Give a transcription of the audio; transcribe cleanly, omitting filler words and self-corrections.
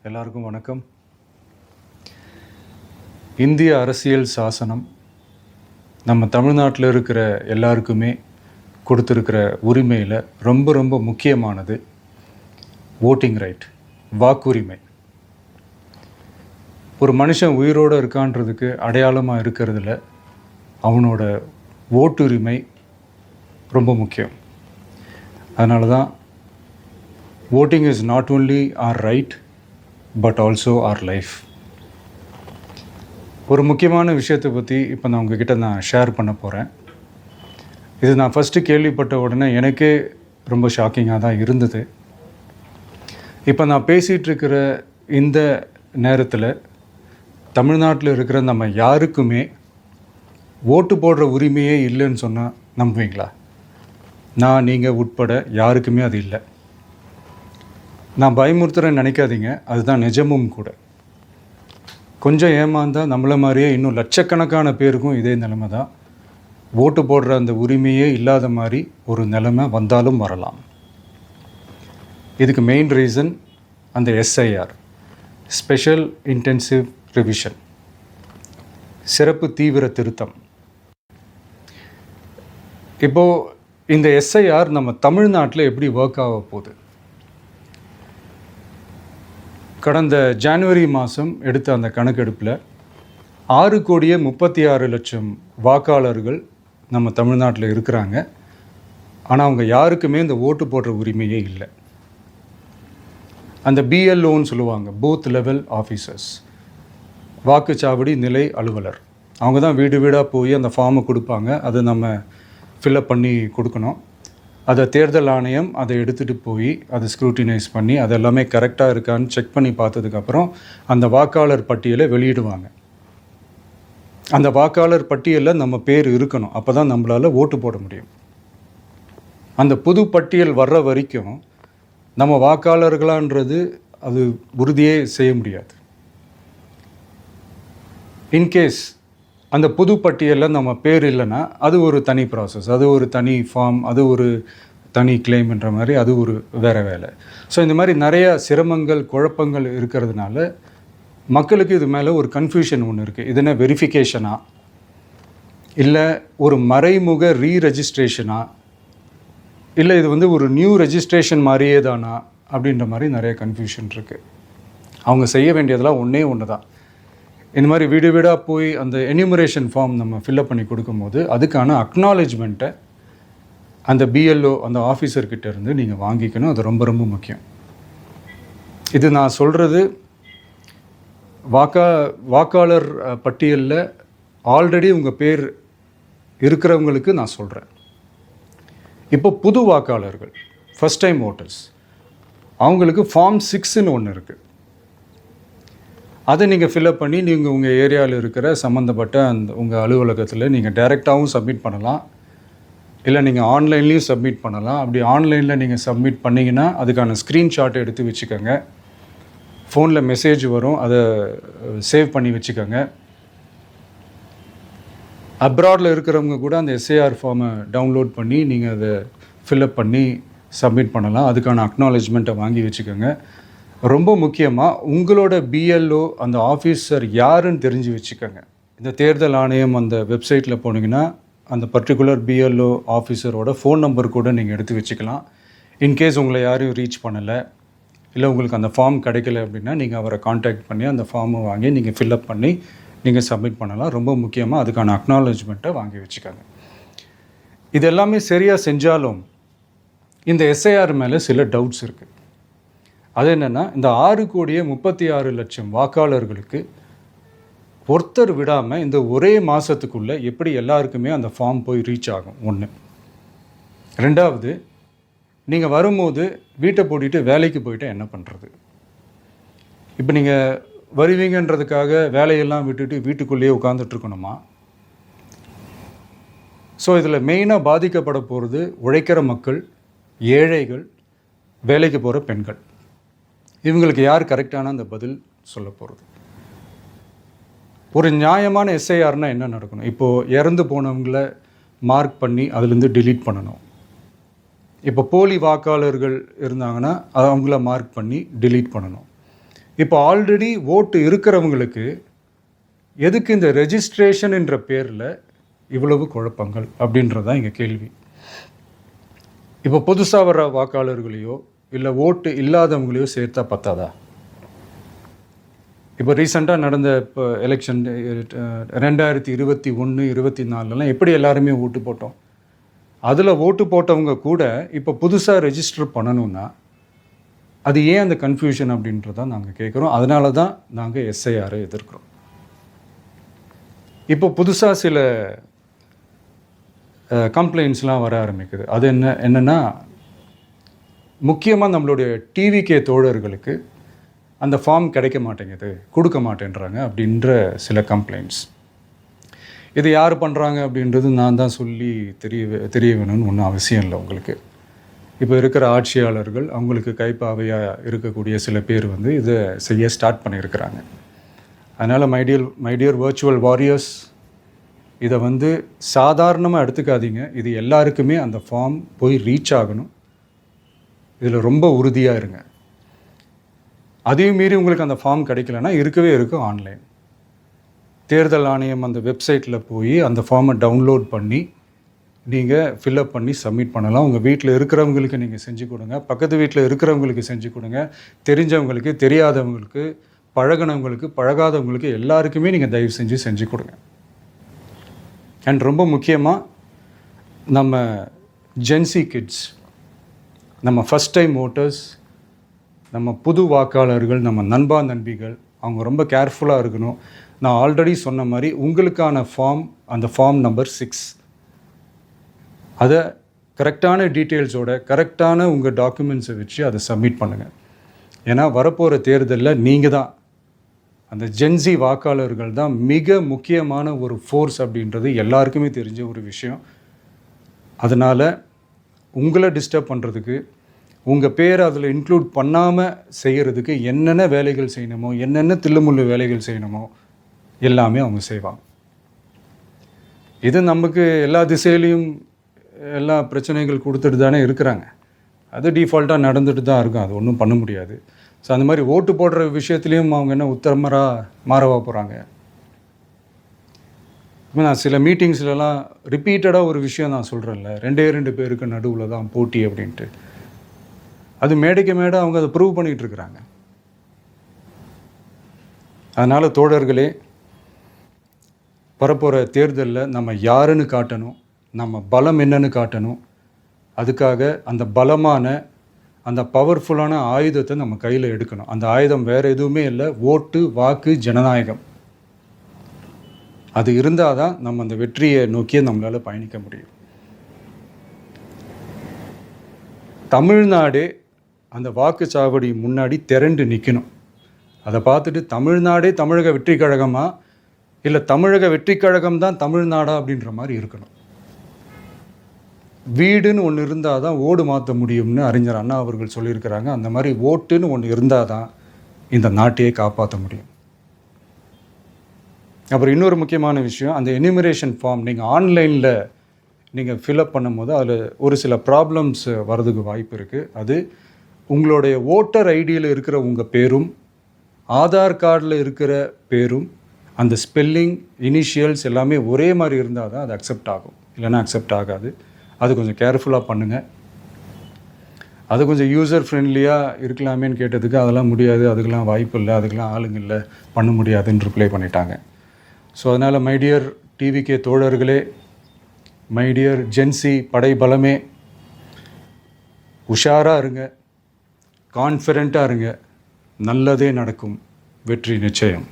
எல்லாருக்கும் வணக்கம். இந்திய அரசியல் சாசனம் நம்ம தமிழ்நாட்டில் இருக்கிற எல்லாருக்குமே கொடுத்துருக்கிற உரிமையில் ரொம்ப ரொம்ப முக்கியமானது ஓட்டிங் ரைட், வாக்குரிமை. ஒரு மனுஷன் உயிரோடு இருக்கான்றதுக்கு அடையாளமாக இருக்கிறதுல அவனோட ஓட்டுரிமை ரொம்ப முக்கியம். அதனால தான் voting is not only our right but also our life. ஒரு முக்கியமான விஷயத்தை பற்றி இப்போ நான் உங்ககிட்ட ஷேர் பண்ண போகிறேன். இது நான் ஃபஸ்ட்டு கேள்விப்பட்ட உடனே எனக்கே ரொம்ப ஷாக்கிங்காக தான் இருந்தது. இப்போ நான் பேசிகிட்டு இருக்கிற இந்த நேரத்தில் தமிழ்நாட்டில் இருக்கிற நம்ம யாருக்குமே ஓட்டு போடுற உரிமையே இல்லைன்னு சொன்னால் நம்புவீங்களா? நான் நீங்கள் உட்பட யாருக்குமே அது இல்லை. நான் பயமுறுத்துறேன்னு நினைக்காதீங்க, அதுதான் நிஜமும் கூட. கொஞ்சம் ஏமாந்தால் நம்மளை மாதிரியே இன்னும் லட்சக்கணக்கான பேருக்கும் இதே நிலைமை தான். ஓட்டு போடுற அந்த உரிமையே இல்லாத மாதிரி ஒரு நிலைமை வந்தாலும் வரலாம். இதுக்கு மெயின் ரீசன் அந்த எஸ்ஐஆர், ஸ்பெஷல் இன்டென்சிவ் ரிவிஷன், சிறப்பு தீவிர திருத்தம். இப்போது இந்த எஸ்ஐஆர் நம்ம தமிழ்நாட்டில் எப்படி ஒர்க் ஆக போகுது? கடந்த ஜனவரி மாதம் எடுத்த அந்த கணக்கெடுப்பில் 6,36,00,000 வாக்காளர்கள் நம்ம தமிழ்நாட்டில் இருக்கிறாங்க. ஆனால் அவங்க யாருக்குமே இந்த ஓட்டு போடுற உரிமையே இல்லை. அந்த பிஎல்ஓன்னு சொல்லுவாங்க, பூத் லெவல் ஆஃபீஸர்ஸ், வாக்குச்சாவடி நிலை அலுவலர். அவங்க தான் வீடு வீடாக போய் அந்த ஃபார்மை கொடுப்பாங்க. அதை நம்ம ஃபில்அப் பண்ணி கொடுக்கணும். அதை தேர்தல் ஆணையம் அதை எடுத்துகிட்டு போய் அதை ஸ்க்ரூட்டினைஸ் பண்ணி அதெல்லாமே கரெக்டாக இருக்கான்னு செக் பண்ணி பார்த்ததுக்கப்புறம் அந்த வாக்காளர் பட்டியலை வெளியிடுவாங்க. அந்த வாக்காளர் பட்டியலில் நம்ம பேர் இருக்கணும், அப்போ தான் நம்மளால் ஓட்டு போட முடியும். அந்த புது பட்டியல் வர்ற வரைக்கும் நம்ம வாக்காளர்களான்றது அது உறுதியே செய்ய முடியாது. இன்கேஸ் அந்த புது பட்டியலில் நம்ம பேர் இல்லைன்னா அது ஒரு தனி ப்ராசஸ், அது ஒரு தனி ஃபார்ம், அது ஒரு தனி கிளைம்ன்ற மாதிரி அது ஒரு வேறு வேலை. ஸோ இந்த மாதிரி நிறையா சிரமங்கள் குழப்பங்கள் இருக்கிறதுனால மக்களுக்கு இது மேலே ஒரு கன்ஃபியூஷன் ஒன்று இருக்குது. இது என்ன வெரிஃபிகேஷனா இல்லை ஒரு மறைமுக ரீரெஜிஸ்ட்ரேஷனா இல்லை இது ஒரு நியூ ரெஜிஸ்ட்ரேஷன் மாதிரியே தானா அப்படின்ற மாதிரி நிறைய கன்ஃபியூஷன் இருக்குது. அவங்க செய்ய வேண்டியதெல்லாம் ஒன்று தான். இந்த மாதிரி வீடு வீடாக போய் அந்த என்யூமரேஷன் ஃபார்ம் நம்ம ஃபில்அப் பண்ணி கொடுக்கும்போது அதுக்கான அக்னாலேஜ்மெண்ட்டை அந்த பிஎல்ஓ அந்த ஆஃபீஸர்கிட்ட இருந்து நீங்கள் வாங்கிக்கணும். அது ரொம்ப ரொம்ப முக்கியம். இது நான் சொல்கிறது வாக்காளர் பட்டியலில் ஆல்ரெடி உங்கள் பேர் இருக்கிறவங்களுக்கு நான் சொல்கிறேன். இப்போ புது வாக்காளர்கள், ஃபஸ்ட் டைம் ஓட்டர்ஸ், அவங்களுக்கு ஃபார்ம் 6ன்னு ஒன்று இருக்குது. அதை நீங்கள் ஃபில்அப் பண்ணி நீங்கள் உங்கள் ஏரியாவில் இருக்கிற சம்மந்தப்பட்ட அந்த உங்கள் அலுவலகத்தில் நீங்கள் டைரெக்டாகவும் சப்மிட் பண்ணலாம், இல்லை நீங்கள் ஆன்லைன்லேயும் சப்மிட் பண்ணலாம். அப்படி ஆன்லைனில் நீங்கள் சப்மிட் பண்ணிங்கன்னா அதுக்கான ஸ்க்ரீன்ஷாட்டை எடுத்து வச்சுக்கோங்க. ஃபோனில் மெசேஜ் வரும், அதை சேவ் பண்ணி வச்சுக்கோங்க. அப்ராடில் இருக்கிறவங்க கூட அந்த எஸ்ஐஆர் ஃபார்மை டவுன்லோட் பண்ணி நீங்கள் அதை ஃபில்அப் பண்ணி சப்மிட் பண்ணலாம். அதுக்கான அக்னாலேஜ்மெண்ட்டை வாங்கி வச்சுக்கோங்க. ரொம்ப முக்கியமாக உங்களோட பிஎல்ஓ அந்த ஆஃபீஸர் யாருன்னு தெரிஞ்சு வச்சுக்கோங்க. இந்த தேர்தல் ஆணையம் அந்த வெப்சைட்டில் போனீங்கன்னா அந்த பர்டிகுலர் பிஎல்ஓ ஆஃபீஸரோட ஃபோன் நம்பர் கூட நீங்கள் எடுத்து வச்சுக்கலாம். இன்கேஸ் உங்களை யாரையும் ரீச் பண்ணலை இல்லை உங்களுக்கு அந்த ஃபார்ம் கிடைக்கல அப்படின்னா நீங்கள் அவரை காண்டாக்ட் பண்ணி அந்த ஃபார்மை வாங்கி நீங்கள் ஃபில்அப் பண்ணி நீங்கள் சப்மிட் பண்ணலாம். ரொம்ப முக்கியமாக அதுக்கான அக்னாலேஜ்மெண்ட்டை வாங்கி வச்சுக்கோங்க. இது எல்லாமே சரியாக செஞ்சாலும் இந்த எஸ்ஐஆர் மேலே சில டவுட்ஸ் இருக்குது. அது என்னென்னா, இந்த 6,36,00,000 வாக்காளர்களுக்கு ஒருத்தர் விடாமல் இந்த ஒரே மாதத்துக்குள்ளே எப்படி எல்லாருக்குமே அந்த ஃபார்ம் போய் ரீச் ஆகும்? ஒன்று. ரெண்டாவது, நீங்கள் வரும்போது வீட்டை பூட்டிட்டு வேலைக்கு போயிட்டு என்ன பண்ணுறது? இப்போ நீங்கள் வருவீங்கன்றதுக்காக வேலையெல்லாம் விட்டுட்டு வீட்டுக்குள்ளேயே உட்காந்துட்ருக்கணுமா? ஸோ இதில் மெயினாக பாதிக்கப்பட போகிறது உழைக்கிற மக்கள், ஏழைகள், வேலைக்கு போகிற பெண்கள். இவங்களுக்கு யார் கரெக்டான அந்த பதில் சொல்ல போகிறது? ஒரு நியாயமான எஸ்ஐஆர்னால் என்ன நடக்கணும்? இப்போது இறந்து போனவங்கள மார்க் பண்ணி அதுலேருந்து டிலீட் பண்ணணும். இப்போ போலி வாக்காளர்கள் இருந்தாங்கன்னா அவங்கள மார்க் பண்ணி டிலீட் பண்ணணும். இப்போ ஆல்ரெடி ஓட்டு இருக்கிறவங்களுக்கு எதுக்கு இந்த ரெஜிஸ்ட்ரேஷன் என்ற பேரில் இவ்வளவு குழப்பங்கள் அப்படின்றது தான் எங்கள் கேள்வி. இப்போ புதுசாக வர்ற வாக்காளர்களையோ இல்லை ஓட்டு இல்லாதவங்களையோ சேர்த்தா பத்தாதா? இப்போ ரீசெண்டாக நடந்த இப்போ எலெக்ஷன் 2021, 24 எப்படி எல்லாருமே ஓட்டு போட்டோம்? அதில் ஓட்டு போட்டவங்க கூட இப்போ புதுசாக ரெஜிஸ்டர் பண்ணணுன்னா அது ஏன் அந்த கன்ஃபியூஷன் அப்படின்றதான் நாங்கள் கேட்குறோம். அதனால தான் நாங்கள் எஸ்ஐஆரை எதிர்க்கிறோம். இப்போ புதுசாக சில கம்ப்ளைண்ட்ஸ்லாம் வர ஆரம்பிக்குது. அது என்னென்னா முக்கியமாக நம்மளுடைய டிவிகே தோழர்களுக்கு அந்த ஃபார்ம் கிடைக்க மாட்டேங்குது, கொடுக்க மாட்டேன்றாங்க அப்படின்ற சில கம்ப்ளைண்ட்ஸ். இது யார் பண்ணுறாங்க அப்படின்றது நான் தான் சொல்லி தெரிய வேணும்னு ஒன்றும் அவசியம் இல்லை உங்களுக்கு. இப்போ இருக்கிற ஆட்சியாளர்கள் அவங்களுக்கு கைப்பாவையாக இருக்கக்கூடிய சில பேர் இதை செய்ய ஸ்டார்ட் பண்ணியிருக்கிறாங்க. அதனால் மைடியர் வர்ச்சுவல் வாரியர்ஸ், இதை சாதாரணமாக எடுத்துக்காதீங்க. இது எல்லாருக்குமே அந்த ஃபார்ம் போய் ரீச் ஆகணும். இதில் ரொம்ப உறுதியாக இருங்க. அதையும் மீறி உங்களுக்கு அந்த ஃபார்ம் கிடைக்கலன்னா இருக்கவே இருக்கும் ஆன்லைன். தேர்தல் ஆணையம் அந்த வெப்சைட்டில் போய் அந்த ஃபார்மை டவுன்லோட் பண்ணி நீங்கள் ஃபில்அப் பண்ணி சப்மிட் பண்ணலாம். உங்கள் வீட்டில் இருக்கிறவங்களுக்கு நீங்கள் செஞ்சு கொடுங்க, பக்கத்து வீட்டில் இருக்கிறவங்களுக்கு செஞ்சு கொடுங்க, தெரிஞ்சவங்களுக்கு, தெரியாதவங்களுக்கு, பழகினவங்களுக்கு, பழகாதவங்களுக்கு எல்லாருக்குமே நீங்கள் தயவு செஞ்சு கொடுங்க. அண்ட் ரொம்ப முக்கியமாக நம்ம ஜென்சி கிட்ஸ், நம்ம ஃபஸ்ட் டைம் ஓட்டர்ஸ், நம்ம புது வாக்காளர்கள், நம்ம நண்பா நண்பிகள், அவங்க ரொம்ப கேர்ஃபுல்லாக இருக்கணும். நான் ஆல்ரெடி சொன்ன மாதிரி உங்களுக்கான ஃபார்ம், அந்த ஃபார்ம் நம்பர் 6, அதை கரெக்டான டீட்டெயில்ஸோட கரெக்டான உங்கள் டாக்குமெண்ட்ஸை வச்சு அதை சப்மிட் பண்ணுங்கள். ஏன்னா வரப்போகிற தேர்தலில் நீங்கள் தான், அந்த ஜென்சி வாக்காளர்கள் தான் மிக முக்கியமான ஒரு ஃபோர்ஸ் அப்படின்றது எல்லாருக்குமே தெரிஞ்ச ஒரு விஷயம். அதனால் உங்களை டிஸ்டர்ப் பண்ணுறதுக்கு, உங்கள் பேரை அதில் இன்க்ளூட் பண்ணாமல் செய்கிறதுக்கு என்னென்ன வேலைகள் செய்யணுமோ, என்னென்ன தில்லுமுள்ளு வேலைகள் செய்யணுமோ எல்லாமே அவங்க செய்வாங்க. இது நமக்கு எல்லா திசையிலையும் எல்லா பிரச்சனைகள் கொடுத்துட்டு தானே இருக்கிறாங்க. அது டிஃபால்ட்டாக நடந்துட்டு தான் இருக்கும், அது ஒன்றும் பண்ண முடியாது. ஸோ அந்த மாதிரி ஓட்டு போடுற விஷயத்துலேயும் அவங்க என்ன உத்தரமராக மாறவா போகிறாங்க? இப்போ நான் சில மீட்டிங்ஸ்லலாம் ரிப்பீட்டடாக ஒரு விஷயம் நான் சொல்கிறேன்ல, 2 பேருக்கு நடுவில் தான் போட்டி அப்படின்ட்டு. அது மேடைக்கு மேடை அவங்க அதை ப்ரூவ் பண்ணிகிட்ருக்குறாங்க. அதனால் தோழர்களே, வரப்போகிற தேர்தலில் நம்ம யாருன்னு காட்டணும், நம்ம பலம் என்னன்னு காட்டணும். அதுக்காக அந்த பலமான, அந்த பவர்ஃபுல்லான ஆயுதத்தை நம்ம கையில் எடுக்கணும். அந்த ஆயுதம் வேறு எதுவுமே இல்லை, ஓட்டு, வாக்கு, ஜனநாயகம். அது இருந்தால் தான் நம்ம அந்த வெற்றியை நோக்கியே நம்மளால் பயணிக்க முடியும். தமிழ்நாடே அந்த வாக்குச்சாவடி முன்னாடி திரண்டு நிற்கணும். அதை பார்த்துட்டு தமிழ்நாடே தமிழக வெற்றி கழகமா, இல்லை தமிழக வெற்றி கழகம் தான் தமிழ்நாடா அப்படின்ற மாதிரி இருக்கணும். வீடுன்னு ஒன்று இருந்தால் தான் ஓடு மாற்ற முடியும்னு அறிஞர் அண்ணா அவர்கள் சொல்லியிருக்கிறாங்க. அந்த மாதிரி ஓட்டுன்னு ஒன்று இருந்தால் தான் இந்த நாட்டையே காப்பாற்ற முடியும். அப்புறம் இன்னொரு முக்கியமான விஷயம், அந்த எனிமரேஷன் ஃபார்ம் நீங்கள் ஆன்லைனில் நீங்கள் ஃபில்அப் பண்ணும்போது அதில் ஒரு சில ப்ராப்ளம்ஸ் வர்றதுக்கு வாய்ப்பு இருக்குது. அது உங்களுடைய ஓட்டர் ஐடியில் இருக்கிற உங்கள் பேரும், ஆதார் கார்டில் இருக்கிற பேரும், அந்த ஸ்பெல்லிங், இனிஷியல்ஸ் எல்லாமே ஒரே மாதிரி இருந்தால் தான் அது அக்செப்ட் ஆகும், இல்லைன்னா அக்செப்ட் ஆகாது. அது கொஞ்சம் கேர்ஃபுல்லாக பண்ணுங்கள். அது கொஞ்சம் யூசர் ஃப்ரெண்ட்லியாக இருக்கலாமேன்னு கேட்டதுக்கு அதெல்லாம் முடியாது, அதுக்கெல்லாம் வாய்ப்பு இல்லை, அதுக்கெல்லாம் ஆளுங்க இல்லை, பண்ண முடியாதுன்னு ரிப்ளை பண்ணிட்டாங்க. ஸோ அதனால் மைடியர் டிவிகே தோழர்களே, மைடியர் ஜென்சி படை பலமே, உஷாராக இருங்க, கான்ஃபிடெண்ட்டாக இருங்க. நல்லதே நடக்கும். வெற்றி நிச்சயம்.